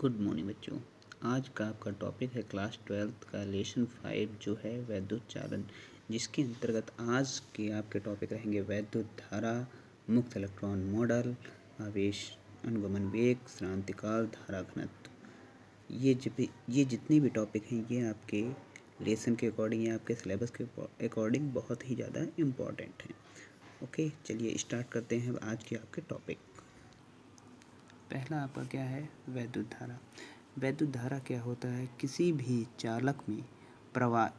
Good morning बच्चों। आज का आपका टॉपिक है क्लास 12th का लेसन 5 जो है वैद्युत चालन, जिसके अंतर्गत आज के आपके टॉपिक रहेंगे वैद्युत धारा, मुक्त इलेक्ट्रॉन मॉडल, आवेश अनुगमन वेग, श्रांतिकाल, धारा घनत्व। ये जितने भी टॉपिक हैं ये आपके लेसन के अकॉर्डिंग या आपके सिलेबस के अकॉर्डिंग बहुत ही ज़्यादा इम्पॉर्टेंट हैं। ओके, चलिए स्टार्ट करते हैं आज के आपके टॉपिक। पहला आपका क्या है? वैद्युत धारा। वैद्युत धारा क्या होता है? किसी भी चालक में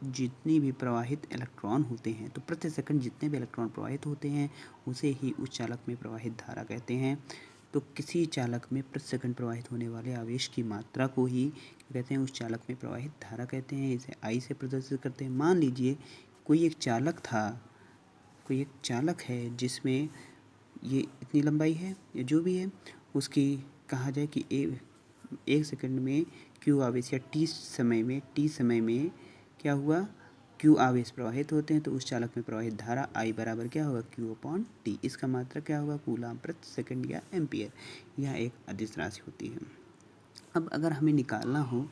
जितनी भी प्रवाहित इलेक्ट्रॉन होते हैं, तो प्रति सेकंड जितने भी इलेक्ट्रॉन प्रवाहित होते हैं उसे ही उस चालक में प्रवाहित धारा कहते हैं। तो किसी चालक में प्रति सेकंड प्रवाहित होने वाले आवेश की मात्रा को ही कहते हैं उस चालक में प्रवाहित धारा कहते हैं। इसे आई से प्रदर्शित करते हैं। मान लीजिए कोई एक चालक है जिसमें ये इतनी लंबाई है या जो भी है, उसकी कहा जाए कि एक सेकंड में क्यू आवेश या टी समय में क्या हुआ, क्यू आवेश प्रवाहित होते हैं, तो उस चालक में प्रवाहित धारा आई बराबर क्या होगा, क्यू अपॉन टी। इसका मात्रा क्या होगा, कूलाम प्रति सेकंड या एम्पियर। यह एक अदिश राशि होती है। अब अगर हमें निकालना हो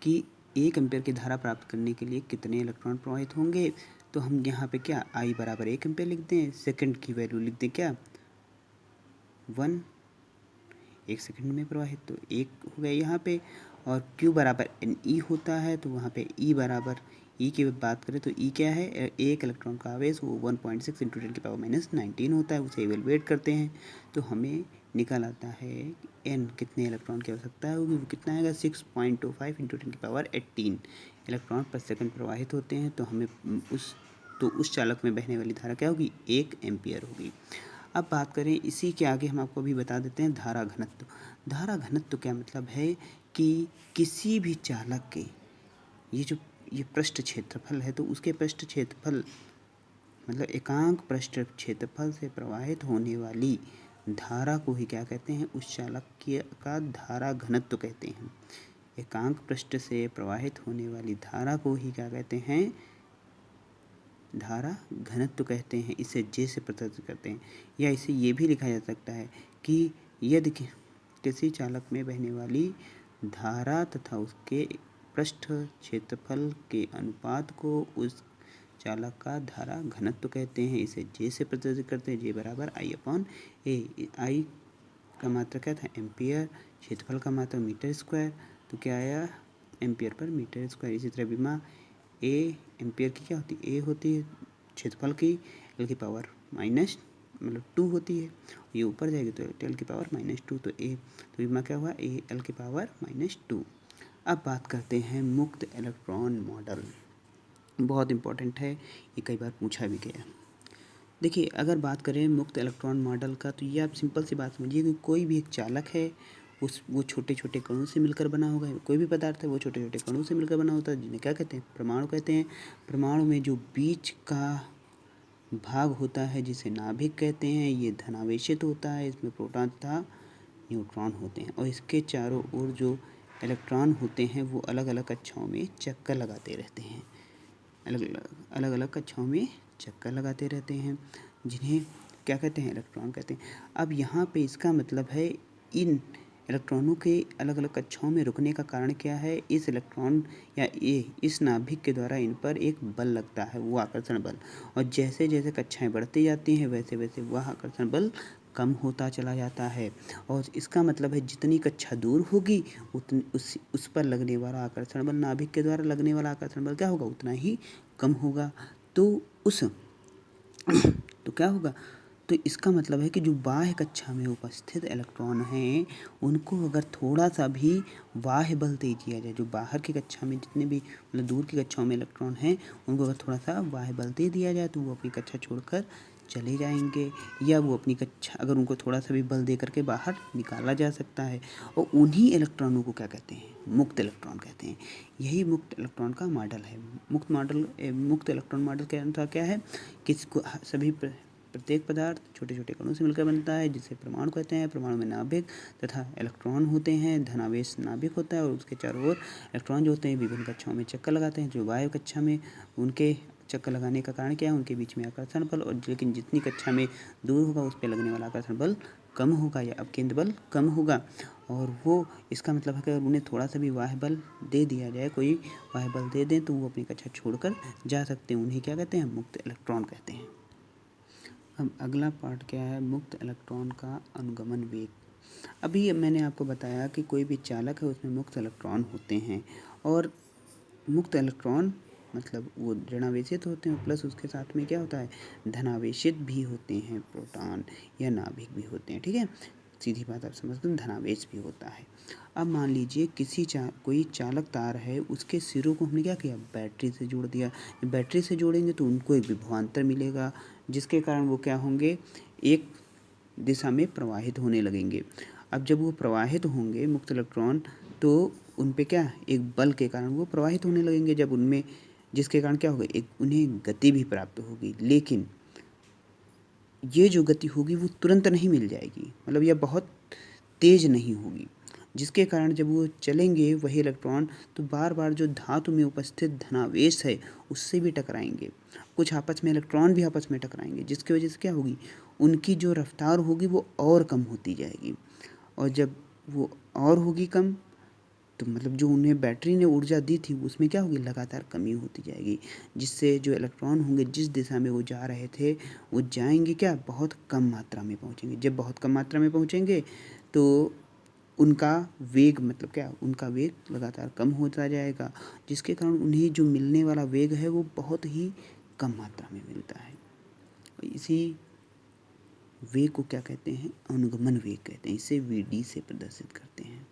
कि 1 एम्पियर की धारा प्राप्त करने के लिए कितने इलेक्ट्रॉन प्रवाहित होंगे, तो हम यहाँ पे क्या आई बराबर 1 एम्पियर लिख दें, सेकंड की वैल्यू लिख दें क्या 1, 1 सेकंड में प्रवाहित, तो 1 हो गया यहाँ पे। और Q बराबर NE होता है, तो वहाँ पे E बराबर E की बात करें तो E क्या है, एक इलेक्ट्रॉन का आवेश वो 1.6 इंटू 10⁻⁻19 होता है। उसे इवेलुएट करते हैं तो हमें निकल आता है N कितने इलेक्ट्रॉन की आवश्यकता होगी, वो कितना आएगा 6.25 इंटू 10⁻18 इलेक्ट्रॉन पर सेकंड प्रवाहित होते हैं। तो हमें उस चालक में बहने वाली धारा क्या होगी, 1 एम्पियर होगी। अब बात करें इसी के आगे, हम आपको अभी बता देते हैं धारा घनत्व। धारा घनत्व क्या मतलब है कि किसी भी चालक के ये पृष्ठ क्षेत्रफल है, तो उसके पृष्ठ क्षेत्रफल मतलब एकांक पृष्ठ क्षेत्रफल से प्रवाहित होने वाली धारा को ही क्या कहते हैं, उस चालक का धारा घनत्व कहते हैं। एकांक पृष्ठ से प्रवाहित होने वाली धारा को ही क्या कहते हैं, धारा घनत्व कहते हैं। इसे जे से प्रदर्शित करते हैं, या इसे ये भी लिखा जा सकता है कि यदि किसी चालक में बहने वाली धारा तथा उसके पृष्ठ क्षेत्रफल के अनुपात को उस चालक का धारा घनत्व कहते हैं। इसे जे से प्रदर्शित करते हैं, जे बराबर आई अपॉन ए। आई का मात्रा क्या था, एम्पियर, क्षेत्रफल का मात्रा मीटर स्क्वायर, तो क्या आया एम्पियर पर मीटर स्क्वायर। इसी तरह बीमा ए एम्पियर की क्या होती है, ए होती है क्षेत्रफल की, एल की पावर माइनस मतलब 2 होती है। ये ऊपर जाएगी तो एल की पावर -2, तो ए तो बीमा क्या हुआ, ए एल की पावर -2। अब बात करते हैं मुक्त इलेक्ट्रॉन मॉडल। बहुत इंपॉर्टेंट है, ये कई बार पूछा भी गया। देखिए अगर बात करें मुक्त इलेक्ट्रॉन मॉडल का, तो ये आप सिंपल सी बात समझिए कि कोई भी एक चालक है, वो छोटे छोटे कणों से मिलकर बना होगा। कोई भी पदार्थ है वो छोटे छोटे कणों से मिलकर बना होता है, जिन्हें क्या कहते हैं, परमाणु कहते हैं। परमाणु में जो बीच का भाग होता है जिसे नाभिक कहते हैं, ये धनावेशित होता है। इसमें प्रोटॉन तथा न्यूट्रॉन होते हैं, और इसके चारों ओर जो इलेक्ट्रॉन होते हैं वो अलग अलग कक्षाओं में चक्कर लगाते रहते हैं, अलग अलग कक्षाओं में चक्कर लगाते रहते हैं, जिन्हें क्या कहते हैं, इलेक्ट्रॉन कहते हैं। अब यहाँ पे इसका मतलब है इन इलेक्ट्रॉनों के अलग अलग कक्षाओं में रुकने का कारण क्या है, इस इलेक्ट्रॉन या इस नाभिक के द्वारा इन पर एक बल लगता है, वो आकर्षण बल। और जैसे जैसे कक्षाएं बढ़ती जाती हैं वैसे वैसे वह आकर्षण बल कम होता चला जाता है। और इसका मतलब है जितनी कक्षा दूर होगी उतनी उस पर लगने वाला आकर्षण बल, नाभिक के द्वारा लगने वाला आकर्षण बल क्या होगा, उतना ही कम होगा। तो क्या होगा, तो इसका मतलब है कि जो बाह्य कक्षा में उपस्थित इलेक्ट्रॉन हैं उनको अगर थोड़ा सा भी बाह्य बल दे दिया जाए, जो बाहर की कक्षा में जितने भी मतलब दूर की कक्षाओं में इलेक्ट्रॉन हैं उनको अगर थोड़ा सा बाह्य बल दे दिया जाए तो वो अपनी कक्षा छोड़कर चले जाएंगे, या वो अपनी कक्षा अगर उनको थोड़ा सा भी बल दे करके बाहर निकाला जा सकता है। और उन्हीं इलेक्ट्रॉनों को क्या कहते हैं, मुक्त इलेक्ट्रॉन कहते हैं। यही मुक्त इलेक्ट्रॉन का मॉडल है। मुक्त इलेक्ट्रॉन मॉडल के अनुसार क्या है, किसको सभी प्रत्येक पदार्थ छोटे छोटे कणों से मिलकर बनता है, जिसे परमाणु कहते हैं। परमाणु में नाभिक तथा इलेक्ट्रॉन होते हैं, धनावेश नाभिक होता है, और उसके चारों ओर इलेक्ट्रॉन जो होते हैं विभिन्न कक्षाओं में चक्कर लगाते हैं। जो वायु कक्षा में उनके चक्कर लगाने का कारण क्या है, उनके बीच में आकर्षण बल, और लेकिन जितनी कक्षा में दूर होगा उस पर लगने वाला आकर्षण बल कम होगा या अपकेंद्र बल कम होगा। और वो इसका मतलब है कि अगर उन्हें थोड़ा सा भी बाह्य बल दे दिया जाए, कोई बाह्य बल दे दें, तो वो अपनी कक्षा छोड़कर जा सकते हैं। उन्हें क्या कहते हैं? मुक्त इलेक्ट्रॉन कहते हैं। अब अगला पार्ट क्या है? मुक्त इलेक्ट्रॉन का अनुगमन वेग। अभी मैंने आपको बताया कि कोई भी चालक है उसमें मुक्त इलेक्ट्रॉन होते हैं, और मुक्त इलेक्ट्रॉन मतलब वो ऋणावेशित होते हैं, प्लस उसके साथ में क्या होता है? धनावेशित भी होते हैं, प्रोटॉन या नाभिक भी होते हैं। ठीक है, सीधी बात आप समझते हैं, धनावेश भी होता है। अब मान लीजिए कोई चालक तार है, उसके सिरों को हमने क्या किया? बैटरी से जोड़ दिया। बैटरी से जोड़ेंगे तो उनको एक विभवांतर मिलेगा, जिसके कारण वो क्या होंगे? एक दिशा में प्रवाहित होने लगेंगे। अब जब वो प्रवाहित होंगे मुक्त इलेक्ट्रॉन, तो उन पे क्या? एक बल के कारण वो प्रवाहित होने लगेंगे, जब उनमें, जिसके कारण क्या होगा? एक उन्हें गति भी प्राप्त होगी। लेकिन ये जो गति होगी वो तुरंत नहीं मिल जाएगी, मतलब यह बहुत तेज नहीं होगी, जिसके कारण जब वो चलेंगे वही इलेक्ट्रॉन, तो बार बार जो धातु में उपस्थित धनावेश है उससे भी टकराएंगे। कुछ आपस में इलेक्ट्रॉन भी आपस में टकराएंगे, जिसकी वजह से क्या होगी? उनकी जो रफ्तार होगी वो और कम होती जाएगी, और जब वो और होगी कम, तो मतलब जो उन्हें बैटरी ने ऊर्जा दी थी उसमें क्या होगी? लगातार कमी होती जाएगी, जिससे जो इलेक्ट्रॉन होंगे जिस दिशा में वो जा रहे थे वो जाएंगे क्या? बहुत कम मात्रा में पहुंचेंगे। जब बहुत कम मात्रा में पहुंचेंगे तो उनका वेग, मतलब क्या? उनका वेग लगातार कम होता जाएगा, जिसके कारण उन्हें जो मिलने वाला वेग है वो बहुत ही कम मात्रा में मिलता है। इसी वेग को क्या कहते हैं? अनुगमन वेग कहते हैं। इसे वीडी से प्रदर्शित करते हैं।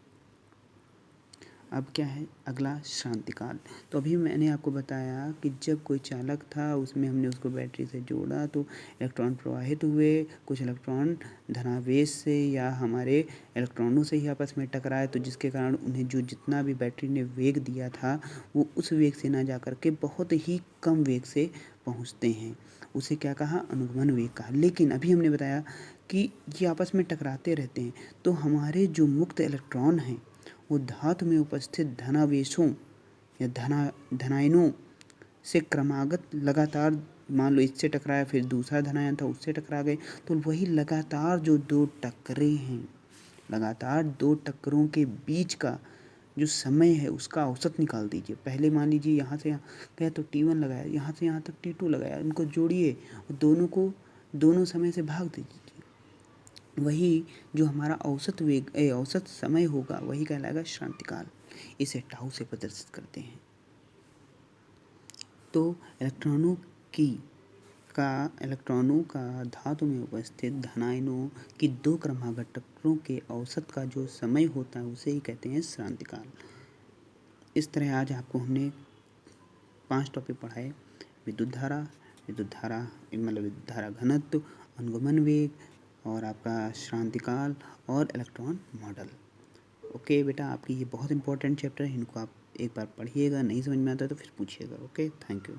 अब क्या है? अगला श्रांतिकाल। तो अभी मैंने आपको बताया कि जब कोई चालक था उसमें हमने उसको बैटरी से जोड़ा तो इलेक्ट्रॉन प्रवाहित हुए, कुछ इलेक्ट्रॉन धनावेश से या हमारे इलेक्ट्रॉनों से ही आपस में टकराए, तो जिसके कारण उन्हें जो जितना भी बैटरी ने वेग दिया था वो उस वेग से ना जा कर के बहुत ही कम वेग से पहुँचते हैं। उसे क्या कहा? अनुगमन वेग कहा। लेकिन अभी हमने बताया कि ये आपस में टकराते रहते हैं, तो हमारे जो मुक्त इलेक्ट्रॉन हैं वो धातु में उपस्थित धनावेशों या धनायनों से क्रमागत लगातार, मान लो इससे टकराया, फिर दूसरा धनायन था उससे टकरा गए, तो वही लगातार जो दो टक्करें हैं, लगातार दो टक्करों के बीच का जो समय है उसका औसत निकाल दीजिए। पहले मान लीजिए यहाँ से यहाँ गया तो T1 लगाया, यहाँ से यहाँ तक T2 लगाया, इनको जोड़िए और दोनों को दोनों समय से भाग दीजिए। वही जो हमारा औसत वेग औसत समय होगा वही कहलाएगा श्रांतिकाल। इसे टाउ से प्रदर्शित करते हैं। तो इलेक्ट्रॉनों का धातु में उपस्थित धनायनों की दो क्रमागत टक्करों के औसत का जो समय होता है उसे ही कहते हैं श्रांतिकाल। इस तरह आज आपको हमने 5 टॉपिक पढ़ाए: विद्युत धारा मतलब विद्युत धारा घनत्व, अनुगमन वेग और आपका श्रांतिकाल और इलेक्ट्रॉन मॉडल। ओके बेटा, आपकी ये बहुत इंपॉर्टेंट चैप्टर है, इनको आप एक बार पढ़िएगा, नहीं समझ में आता तो फिर पूछिएगा। Okay, thank you.